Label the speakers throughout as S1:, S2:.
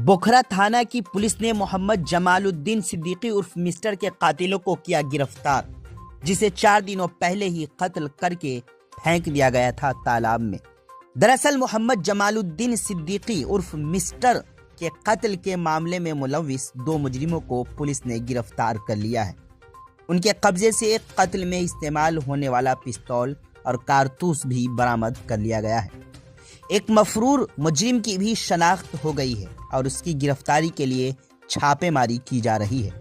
S1: बोखरा थाना की पुलिस ने मोहम्मद जमालुद्दीन सिद्दीकी उर्फ मिस्टर के कातिलों को किया गिरफ्तार, जिसे 4 दिनों पहले ही कत्ल करके फेंक दिया गया था तालाब में। दरअसल मोहम्मद जमालुद्दीन सिद्दीकी उर्फ मिस्टर के कत्ल के मामले में मुलविस 2 मुजरिमों को पुलिस ने गिरफ्तार कर लिया है। उनके कब्जे से एक कत्ल में इस्तेमाल होने वाला पिस्तौल और कारतूस भी बरामद कर लिया गया है। एक मफरूर मुजरिम की भी शनाख्त हो गई है और उसकी गिरफ्तारी के लिए छापेमारी की जा रही है।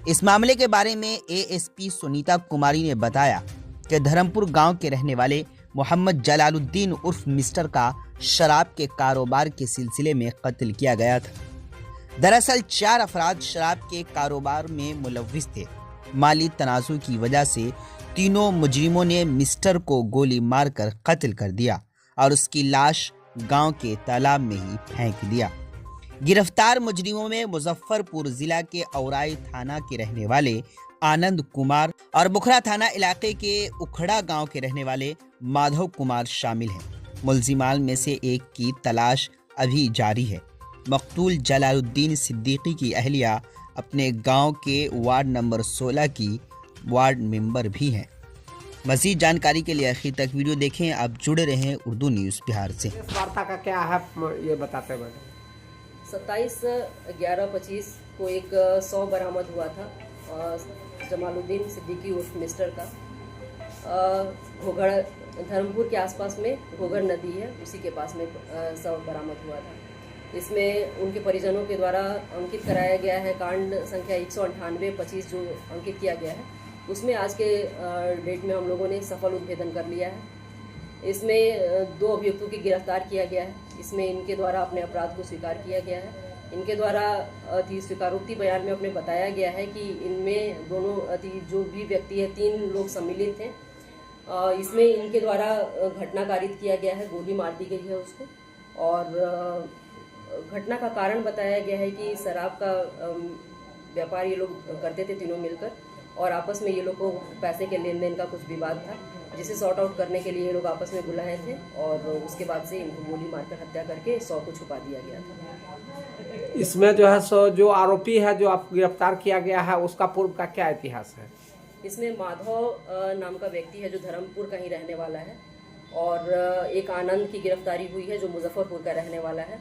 S1: इस मामले के बारे में एएसपी सुनीता कुमारी ने बताया कि धर्मपुर गांव के रहने वाले मोहम्मद जलालुद्दीन उर्फ मिस्टर का शराब के कारोबार के सिलसिले में कत्ल किया गया था। दरअसल 4 अफराद शराब के कारोबार में मुलव्विस थे। माली तनाज़ुर की वजह से तीनों मुजरिमों ने मिस्टर को गोली मारकर कत्ल कर दिया और उसकी लाश गांव के तालाब में ही फेंक दिया। गिरफ्तार मुजरिमों में मुजफ्फरपुर जिला के औराई थाना के रहने वाले आनंद कुमार और बुखरा थाना इलाके के उखड़ा गांव के रहने वाले माधव कुमार शामिल हैं। मुलजिमान में से एक की तलाश अभी जारी है। मकतूल जलालुद्दीन सिद्दीकी की अहलिया अपने गांव के वार्ड नंबर 16 की वार्ड मेंबर भी हैं। मज़ीद जानकारी के लिए आखिर तक वीडियो देखें। आप जुड़े रहें उर्दू न्यूज़ बिहार से।
S2: इस वार्ता का क्या है ये बताते हैं।
S3: 27/11/25 को एक 100 बरामद हुआ था जमालुद्दीन सिद्दीकी उर्फ मिस्टर का। घोघड़ धर्मपुर के आसपास में घोघड़ नदी है, उसी के पास में 100 बरामद हुआ था। इसमें उनके परिजनों के द्वारा अंकित कराया गया है कांड संख्या 198/25 जो अंकित किया गया है, उसमें आज के डेट में हम लोगों ने सफल उद्भेदन कर लिया है। इसमें 2 अभियुक्तों की गिरफ्तार किया गया है। इसमें इनके द्वारा अपने अपराध को स्वीकार किया गया है। इनके द्वारा स्वीकारोक्ति बयान में अपने बताया गया है कि इनमें दोनों जो भी व्यक्ति है 3 लोग सम्मिलित हैं। इसमें इनके द्वारा घटना कारित किया गया है, गोली मार दी गई है उसको। और घटना का कारण बताया गया है कि शराब का व्यापार ये लोग करते थे तीनों मिलकर, और आपस में ये लोग को पैसे के लेन देन का कुछ विवाद था, जिसे सॉर्ट आउट करने के लिए ये लोग आपस में बुलाए थे और उसके बाद से इनको गोली मारकर हत्या करके 100 को छुपा दिया गया था।
S2: इसमें जो है जो आरोपी है जो आप गिरफ्तार किया गया है उसका पूर्व का क्या इतिहास है?
S3: इसमें माधव नाम का व्यक्ति है जो धर्मपुर का ही रहने वाला है, और एक आनंद की गिरफ्तारी हुई है जो मुजफ्फरपुर का रहने वाला है।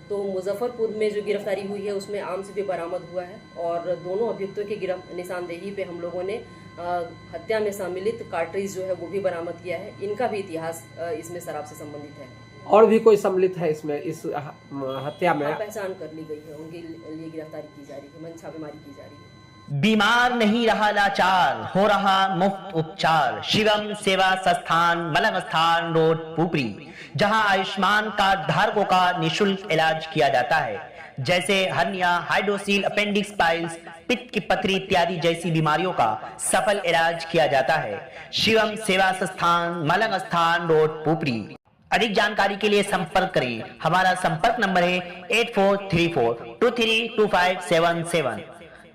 S3: तो मुजफ्फरपुर में जो गिरफ्तारी हुई है उसमें आर्म्स भी बरामद हुआ है, और दोनों अभियुक्तों की निशानदेही पे हम लोगों ने हत्या में सम्मिलित कार्ट्रिज जो है वो भी बरामद किया है। इनका भी इतिहास इसमें शराब से संबंधित है।
S2: और भी कोई सम्मिलित है इसमें, इस हत्या में?
S3: पहचान कर ली गई है, उनके लिए गिरफ्तारी की जा रही है, छापेमारी की जा रही है।
S1: बीमार नहीं रहा लाचार, हो रहा मुफ्त उपचार। शिवम सेवा संस्थान, मलंग स्थान रोड, पुपरी, जहां आयुष्मान कार्ड धारकों का निशुल्क इलाज किया जाता है, जैसे हर्निया, हाइड्रोसील, अपेंडिक्स, पाइल्स, पित्त की पथरी इत्यादि जैसी बीमारियों का सफल इलाज किया जाता है। शिवम सेवा संस्थान, मलंग स्थान रोड, पुपरी। अधिक जानकारी के लिए संपर्क करें। हमारा संपर्क नंबर है 8434232577,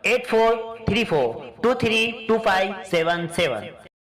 S1: 8434232577।